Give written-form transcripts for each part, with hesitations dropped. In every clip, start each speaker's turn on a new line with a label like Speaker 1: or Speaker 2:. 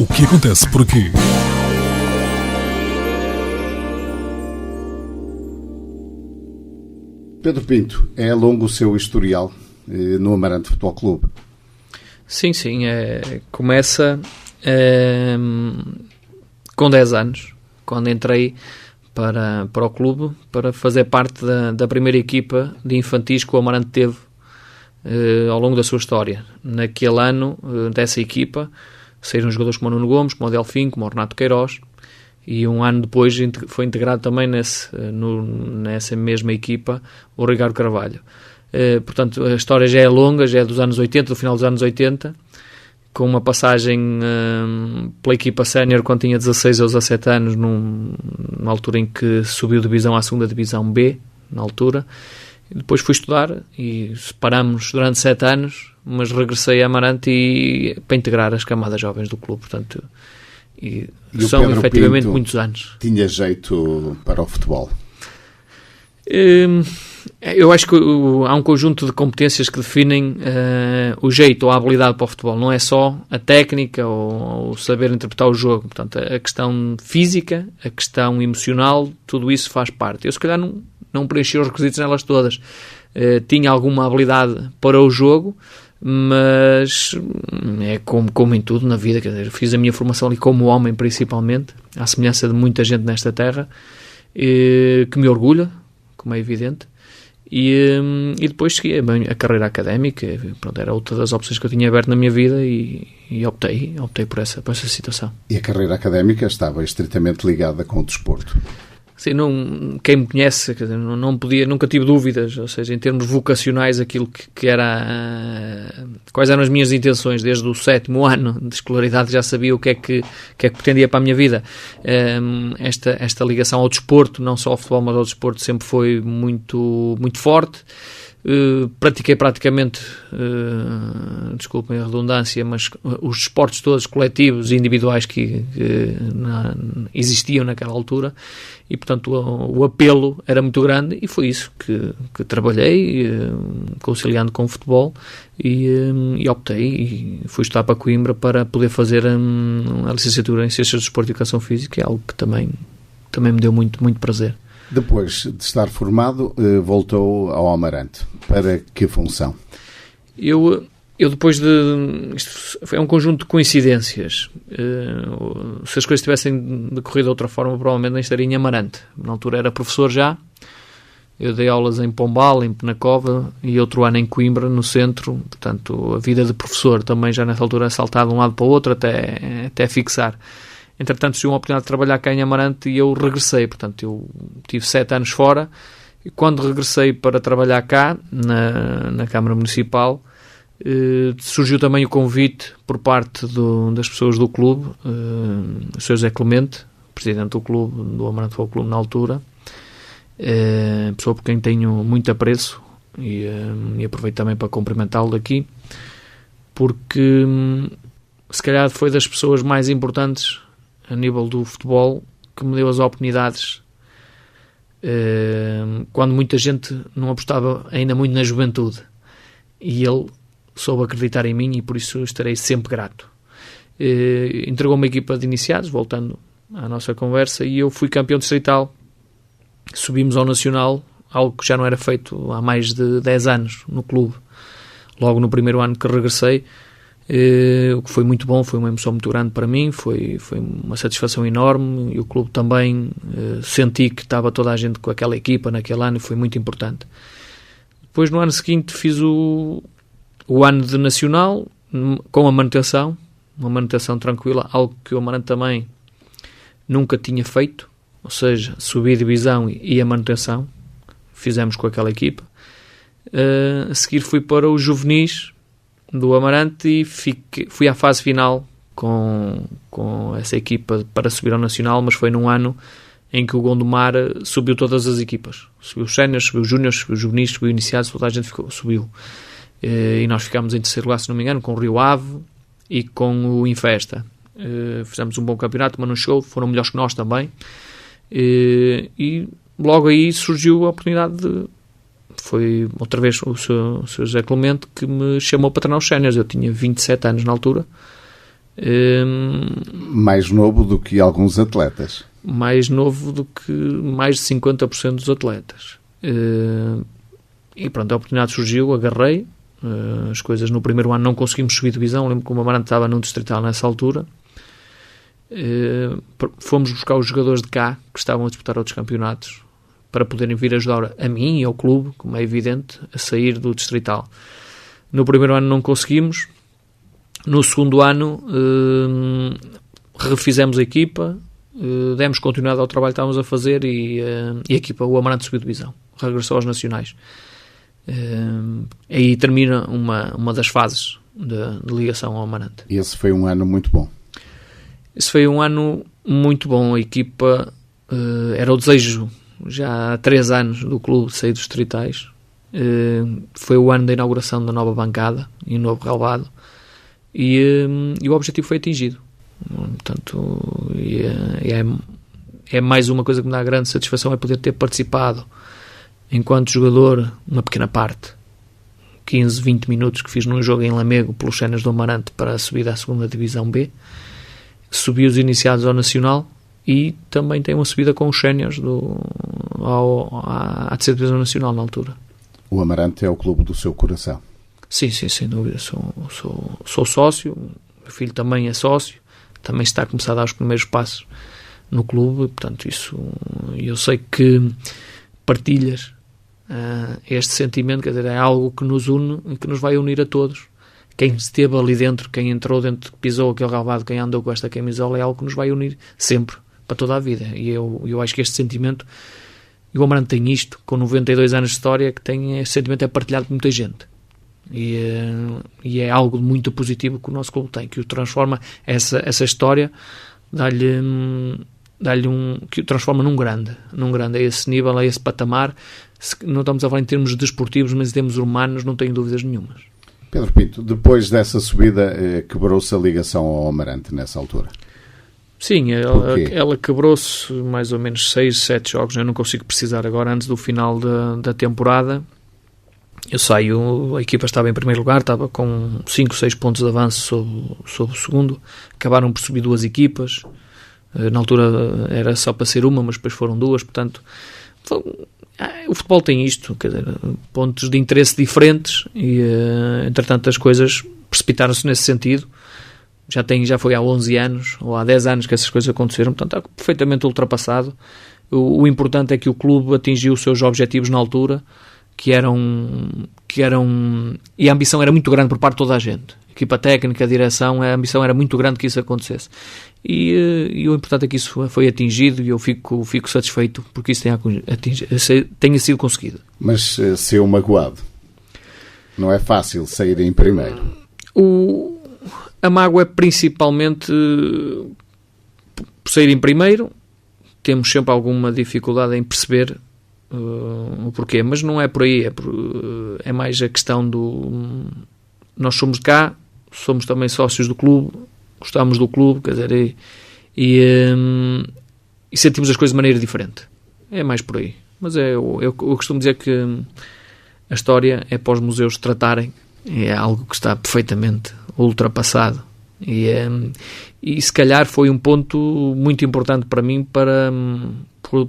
Speaker 1: O que acontece por aqui?
Speaker 2: Pedro Pinto, é longo o seu historial no Amarante Futebol Clube?
Speaker 3: Sim, começa com 10 anos, quando entrei para o clube, para fazer parte da primeira equipa de infantis que o Amarante teve ao longo da sua história. Naquele ano, dessa equipa, saíram jogadores como o Nuno Gomes, como o Delfim, como o Renato Queiroz, e um ano depois foi integrado também nessa mesma equipa o Ricardo Carvalho. Portanto, a história já é longa, já é dos anos 80, do final dos anos 80, com uma passagem pela equipa sénior quando tinha 16 ou 17 anos, na altura em que subiu divisão à segunda divisão B, na altura. E depois fui estudar e separámos durante 7 anos, mas regressei a Amarante para integrar as camadas jovens do clube, portanto, e são
Speaker 2: Pedro
Speaker 3: efetivamente
Speaker 2: Pinto
Speaker 3: muitos anos.
Speaker 2: Tinha jeito para o futebol?
Speaker 3: Eu acho que há um conjunto de competências que definem o jeito ou a habilidade para o futebol. Não é só a técnica ou saber interpretar o jogo. Portanto, a questão física, a questão emocional, tudo isso faz parte. Eu, se calhar, não preenchi os requisitos nelas todas. Tinha alguma habilidade para o jogo, mas é como em tudo na vida. Quer dizer, fiz a minha formação ali como homem, principalmente, à semelhança de muita gente nesta terra, que me orgulha, como é evidente, e depois segui a carreira académica. Pronto, era outra das opções que eu tinha aberto na minha vida e optei por essa situação.
Speaker 2: E a carreira académica estava estritamente ligada com o desporto?
Speaker 3: Sim, quem me conhece, quer dizer, nunca tive dúvidas, ou seja, em termos vocacionais, aquilo que era, quais eram as minhas intenções. Desde o 7º ano de escolaridade já sabia o que é que pretendia para a minha vida. Esta ligação ao desporto, não só ao futebol, mas ao desporto, sempre foi muito, muito forte. Pratiquei praticamente, desculpem a redundância, mas os desportos todos coletivos e individuais que existiam naquela altura, e portanto o apelo era muito grande, e foi isso que trabalhei, conciliando com o futebol, e optei e fui estudar para Coimbra para poder fazer a licenciatura em Ciências do Desporto e Educação Física, é algo que também me deu muito, muito prazer.
Speaker 2: Depois de estar formado, voltou ao Amarante. Para que função?
Speaker 3: Eu depois isto é um conjunto de coincidências. Se as coisas tivessem decorrido de outra forma, provavelmente nem estaria em Amarante. Na altura era professor já. Eu dei aulas em Pombal, em Penacova, e outro ano em Coimbra, no centro. Portanto, a vida de professor também já nessa altura saltava de um lado para o outro até fixar. Entretanto, tive uma oportunidade de trabalhar cá em Amarante e eu regressei. Portanto, eu tive 7 anos fora, e quando regressei para trabalhar cá, na Câmara Municipal, surgiu também o convite por parte das pessoas do clube, o Sr. José Clemente, presidente do clube, do Amarante Futebol Clube na altura, pessoa por quem tenho muito apreço, e aproveito também para cumprimentá-lo daqui, porque se calhar foi das pessoas mais importantes a nível do futebol, que me deu as oportunidades quando muita gente não apostava ainda muito na juventude, e ele soube acreditar em mim, e por isso estarei sempre grato. Entregou uma equipa de iniciados, voltando à nossa conversa, e eu fui campeão distrital. Subimos ao Nacional, algo que já não era feito há mais de 10 anos no clube, logo no primeiro ano que regressei. O que foi muito bom, foi uma emoção muito grande para mim, foi uma satisfação enorme, e o clube também senti que estava toda a gente com aquela equipa naquele ano, e foi muito importante. Depois, no ano seguinte, fiz o ano de Nacional, com a manutenção, uma manutenção tranquila, algo que o Amarante também nunca tinha feito, ou seja, subir a divisão e a manutenção, fizemos com aquela equipa. A seguir fui para os juvenis do Amarante e fui à fase final com essa equipa para subir ao Nacional, mas foi num ano em que o Gondomar subiu todas as equipas. Subiu os séniores, subiu os júniores, subiu os juvenis, subiu o iniciado, toda a gente subiu. E nós ficámos em terceiro lugar, se não me engano, com o Rio Ave e com o Infesta. Fizemos um bom campeonato, mas não chegou, foram melhores que nós também. E logo aí surgiu a oportunidade foi outra vez o Sr. José Clemente que me chamou para treinar os séniores. Eu tinha 27 anos na altura,
Speaker 2: Mais novo do que alguns atletas.
Speaker 3: Mais novo do que mais de 50% dos atletas. E pronto, a oportunidade surgiu, agarrei. As coisas no primeiro ano não conseguimos subir divisão. Lembro que o Amarante estava num distrital nessa altura. Fomos buscar os jogadores de cá que estavam a disputar outros campeonatos para poderem vir ajudar a mim e ao clube, como é evidente, a sair do distrital. No primeiro ano não conseguimos. No segundo ano refizemos a equipa, demos continuidade ao trabalho que estávamos a fazer e a equipa, o Amarante, subiu divisão, regressou aos nacionais. Aí termina uma das fases de ligação ao Amarante.
Speaker 2: E esse foi um ano muito bom.
Speaker 3: Esse foi um ano muito bom. A equipa, era o desejo já há 3 anos do clube de sair dos distritais. Foi o ano da inauguração da nova bancada e o novo relvado. E o objetivo foi atingido. Portanto, é mais uma coisa que me dá grande satisfação, é poder ter participado enquanto jogador, uma pequena parte, 15, 20 minutos que fiz num jogo em Lamego pelos Séniores do Amarante para a subida à 2ª Divisão B. Subi os iniciados ao Nacional e também tem uma subida com os Séniores à 3ª Divisão Nacional na altura.
Speaker 2: O Amarante é o clube do seu coração. Sim,
Speaker 3: sem dúvida. Sou sócio, meu filho também é sócio, também está a começar a dar os primeiros passos no clube, portanto isso, eu sei que partilhas este sentimento, quer dizer, é algo que nos une e que nos vai unir a todos. Quem esteve ali dentro, quem entrou dentro, pisou aquele relvado, quem andou com esta camisola, é algo que nos vai unir sempre, para toda a vida. E eu acho que este sentimento, e o Amarante tem isto, com 92 anos de história, que tem esse sentimento, é partilhado por muita gente. E é algo muito positivo que o nosso clube tem, que o transforma, essa história, que o transforma num grande, a esse nível, a esse patamar. Não estamos a falar em termos desportivos, mas em termos humanos, não tenho dúvidas nenhumas.
Speaker 2: Pedro Pinto, depois dessa subida, quebrou-se a ligação ao Amarante nessa altura?
Speaker 3: Sim, ela quebrou-se mais ou menos 6, 7 jogos, eu não consigo precisar agora, antes do final da temporada. Eu saio, a equipa estava em primeiro lugar, estava com 5, 6 pontos de avanço sobre o segundo, acabaram por subir 2 equipas, na altura era só para ser uma, mas depois foram 2, portanto, o futebol tem isto, quer dizer, pontos de interesse diferentes e, entretanto, as coisas precipitaram-se nesse sentido. Já foi há 11 anos, ou há 10 anos que essas coisas aconteceram, portanto, está perfeitamente ultrapassado. O importante é que o clube atingiu os seus objetivos na altura, que eram e a ambição era muito grande por parte de toda a gente, a equipa técnica, a direção, a ambição era muito grande que isso acontecesse, e o importante é que isso foi atingido, e eu fico satisfeito porque isso tenha sido conseguido.
Speaker 2: Mas saiu magoado, não é fácil sair em primeiro.
Speaker 3: A mágoa é principalmente por sair em primeiro. Temos sempre alguma dificuldade em perceber o porquê, mas não é por aí, é mais a questão nós somos de cá, somos também sócios do clube, gostamos do clube, quer dizer, e sentimos as coisas de maneira diferente, é mais por aí. Mas eu costumo dizer que a história é para os museus tratarem, é algo que está perfeitamente ultrapassado, e se calhar foi um ponto muito importante para mim, para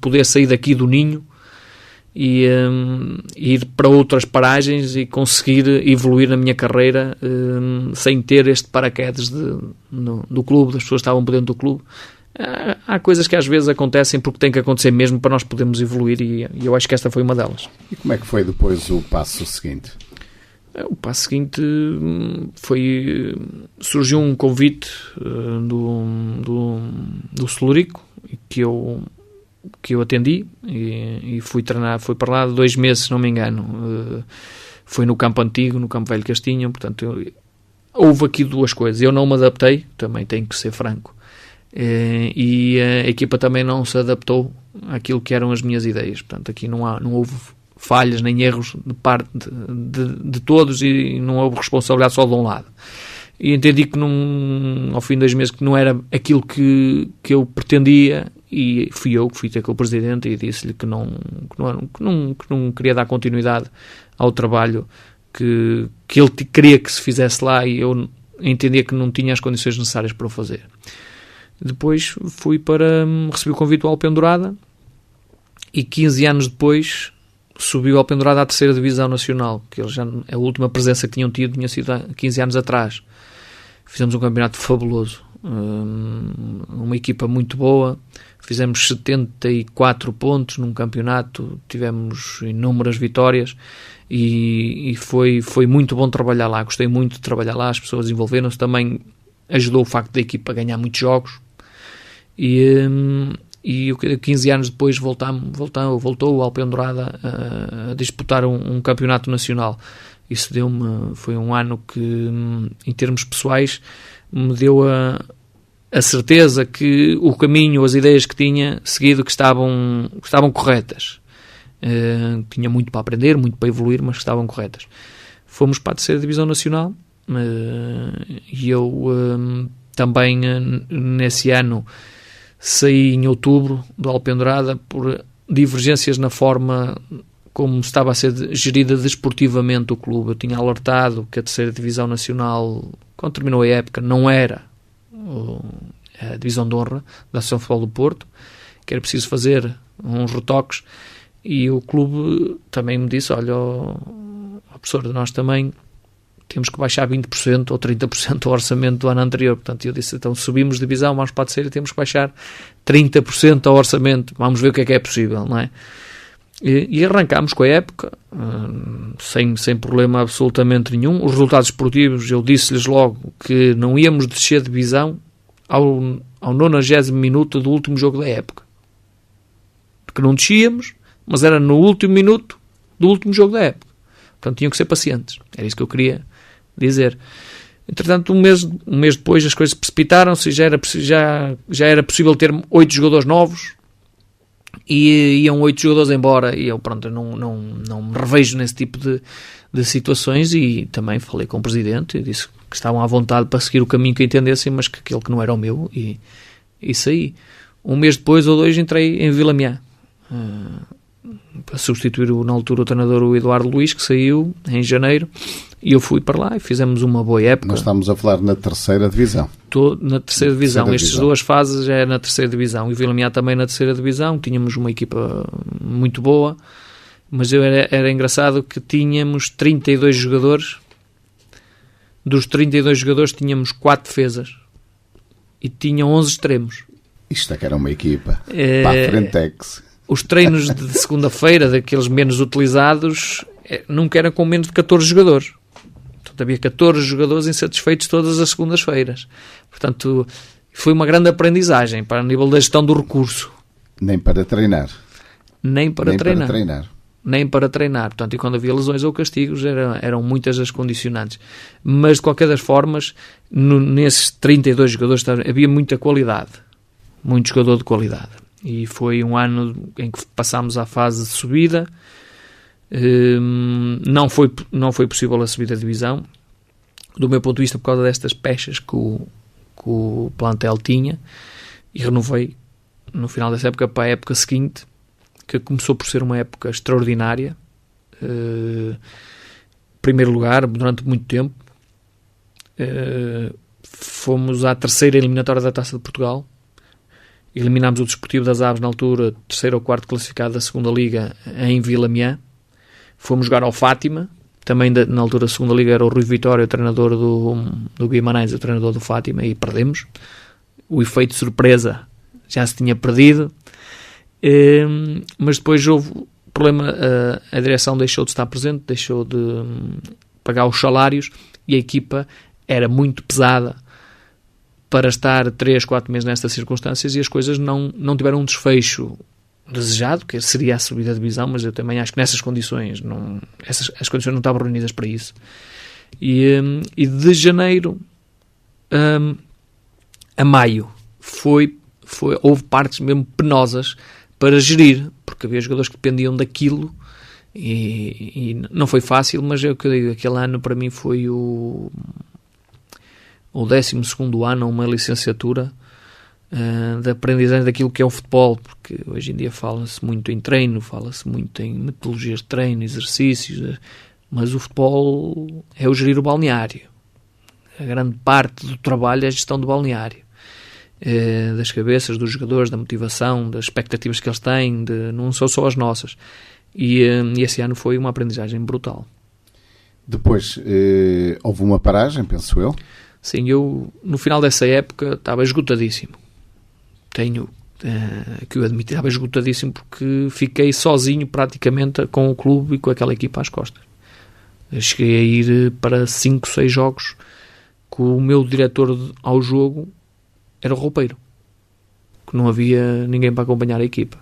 Speaker 3: poder sair daqui do ninho e ir para outras paragens e conseguir evoluir na minha carreira sem ter este paraquedas do clube, das pessoas que estavam por dentro do clube. Há coisas que às vezes acontecem porque tem que acontecer mesmo para nós podermos evoluir, e eu acho que esta foi uma delas.
Speaker 2: E como é que foi depois o passo seguinte?
Speaker 3: O passo seguinte surgiu um convite do Celurico, que eu atendi, e fui treinar, fui para lá 2 meses, se não me engano. Foi no campo antigo, no campo velho Castinho, portanto, houve aqui 2 coisas. Eu não me adaptei, também tenho que ser franco, e a equipa também não se adaptou àquilo que eram as minhas ideias. Portanto, aqui não houve falhas nem erros de parte de todos, e não houve responsabilidade só de um lado. E entendi que ao fim de 2 meses que não era aquilo que eu pretendia, e fui eu que fui ter com o presidente e disse-lhe que não queria dar continuidade ao trabalho que ele queria que se fizesse lá, e eu entendia que não tinha as condições necessárias para o fazer. Depois recebi o convite do Alpendurada e 15 anos depois subiu o Alpendurada à 3ª Divisão Nacional, que eles a última presença que tinham tido tinha sido há 15 anos atrás. Fizemos um campeonato fabuloso, uma equipa muito boa, fizemos 74 pontos num campeonato, tivemos inúmeras vitórias e foi muito bom trabalhar lá. Gostei muito de trabalhar lá, as pessoas desenvolveram-se, também ajudou o facto da equipa ganhar muitos jogos e 15 anos depois voltou o Alpendurada a disputar um campeonato nacional. Isso foi um ano que, em termos pessoais, me deu a certeza que o caminho, as ideias que tinha seguido, que estavam corretas. Tinha muito para aprender, muito para evoluir, mas que estavam corretas. Fomos para a 3ª Divisão Nacional e eu também, nesse ano, saí em outubro do Alpendurada por divergências na forma como estava a ser gerida desportivamente o clube. Eu tinha alertado que a 3ª Divisão Nacional, quando terminou a época, não era a Divisão de Honra da Associação de Futebol do Porto, que era preciso fazer uns retoques, e o clube também me disse, olha, professor, nós também temos que baixar 20% ou 30% o orçamento do ano anterior. Portanto, eu disse, então subimos de divisão, vamos para a 3ª, temos que baixar 30% ao orçamento, vamos ver o que é possível, não é? E arrancámos com a época, sem problema absolutamente nenhum. Os resultados esportivos, eu disse-lhes logo que não íamos descer de divisão ao 90º minuto do último jogo da época. Que não descíamos, mas era no último minuto do último jogo da época. Portanto, tinham que ser pacientes. Era isso que eu queria dizer. Entretanto, um mês depois as coisas precipitaram-se e já era possível ter 8 jogadores novos e iam 8 jogadores embora, e eu não me revejo nesse tipo de situações, e também falei com o presidente e disse que estavam à vontade para seguir o caminho que entendessem, mas que aquele que não era o meu, e saí. Um mês depois ou 2 entrei em Vilamián para substituir na altura o treinador, o Eduardo Luís, que saiu em janeiro, e eu fui para lá e fizemos uma boa época.
Speaker 2: Nós estamos a falar na 3ª Divisão.
Speaker 3: Estou na 3ª Divisão. Estas duas fases já é na 3ª Divisão. E o Vilamián também na 3ª Divisão. Tínhamos uma equipa muito boa, mas era engraçado que tínhamos 32 jogadores. Dos 32 jogadores tínhamos 4 defesas e tinham 11 extremos. Isto
Speaker 2: é que era uma equipa para a Frentex.
Speaker 3: Os treinos de segunda-feira, daqueles menos utilizados, nunca eram com menos de 14 jogadores. Portanto, havia 14 jogadores insatisfeitos todas as segundas-feiras. Portanto, foi uma grande aprendizagem para o nível da gestão do recurso.
Speaker 2: Nem para treinar.
Speaker 3: Nem para treinar. Portanto, e quando havia lesões ou castigos, eram muitas as condicionantes. Mas, de qualquer das formas, nesses 32 jogadores havia muita qualidade. Muito jogador de qualidade. E foi um ano em que passámos à fase de subida. Não foi possível a subida de divisão, do meu ponto de vista, por causa destas pechas que o plantel tinha, e renovei no final dessa época para a época seguinte, que começou por ser uma época extraordinária. Primeiro lugar durante muito tempo. Fomos à 3ª eliminatória da Taça de Portugal. Eliminámos o Desportivo das Aves na altura, 3º ou 4º classificado da 2ª Liga, em Vilamián. Fomos jogar ao Fátima, também na altura da 2ª Liga era o Rui Vitória, o treinador do Guimarães, o treinador do Fátima, e perdemos. O efeito de surpresa já se tinha perdido, mas depois houve problema, a direção deixou de estar presente, deixou de pagar os salários, e a equipa era muito pesada para estar 3-4 meses nestas circunstâncias, e as coisas não tiveram um desfecho desejado, que seria a subida de divisão, mas eu também acho que nessas condições as condições não estavam reunidas para isso. E de janeiro a maio houve partes mesmo penosas para gerir, porque havia jogadores que dependiam daquilo, e não foi fácil, mas é o que eu digo, aquele ano para mim foi o 12º ano, uma licenciatura de aprendizagem daquilo que é o futebol, porque hoje em dia fala-se muito em treino, fala-se muito em metodologias de treino, exercícios, mas o futebol é o gerir o balneário, a grande parte do trabalho é a gestão do balneário, das cabeças dos jogadores, da motivação, das expectativas que eles têm, não são só as nossas. E esse ano foi uma aprendizagem brutal.
Speaker 2: Depois houve uma paragem, penso eu.
Speaker 3: Sim, eu no final dessa época estava esgotadíssimo. Tenho que eu admitir, estava esgotadíssimo porque fiquei sozinho praticamente com o clube e com aquela equipa às costas. Eu cheguei a ir para 5, 6 jogos que o meu diretor ao jogo era o roupeiro, que não havia ninguém para acompanhar a equipa.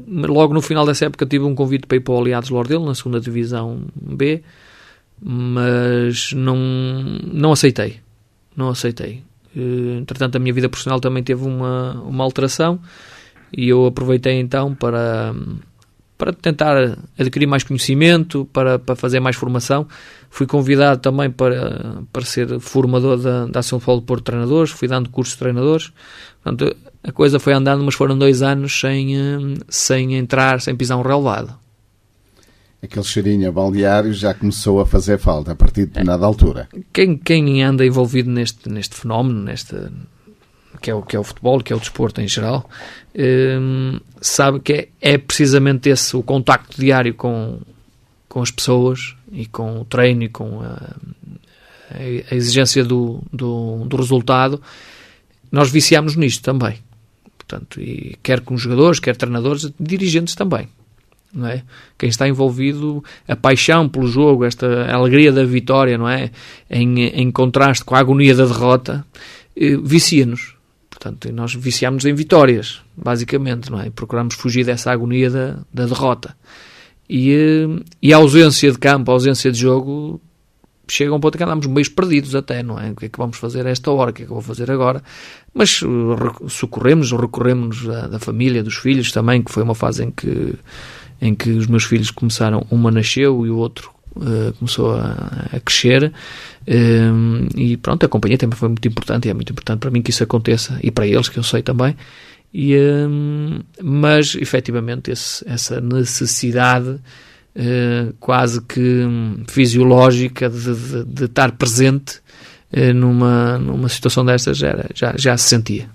Speaker 3: Logo no final dessa época tive um convite para ir para o Aliados Lordelo, na 2ª Divisão B, mas não aceitei. Entretanto, a minha vida profissional também teve uma alteração e eu aproveitei então para tentar adquirir mais conhecimento, para fazer mais formação. Fui convidado também para ser formador da Ação de Futebol do Porto de treinadores, fui dando cursos de treinadores. Portanto, a coisa foi andando, mas foram 2 anos sem pisar um relevado.
Speaker 2: Aquele cheirinho a balneário já começou a fazer falta a partir de determinada altura.
Speaker 3: Quem anda envolvido neste fenómeno, que é o futebol, que é o desporto em geral, sabe que é precisamente esse o contacto diário com as pessoas e com o treino e com a exigência do resultado. Nós viciámos nisto também. Portanto, e quer com jogadores, quer treinadores, dirigentes também. Não é? Quem está envolvido, a paixão pelo jogo, a alegria da vitória, não é? Em contraste com a agonia da derrota, vicia-nos. Portanto, nós viciámos em vitórias, basicamente, não é? Procuramos fugir dessa agonia da derrota. E a ausência de campo, a ausência de jogo, chega a um ponto que andamos meio perdidos até, não é? O que é que vamos fazer a esta hora? O que é que eu vou fazer agora? Mas recorremos da família, dos filhos também, que foi uma fase em que os meus filhos começaram, uma nasceu e o outro começou a crescer, e pronto, a companhia também foi muito importante, e é muito importante para mim que isso aconteça, e para eles, que eu sei também, mas efetivamente essa necessidade quase que fisiológica de estar presente numa situação destas já se sentia.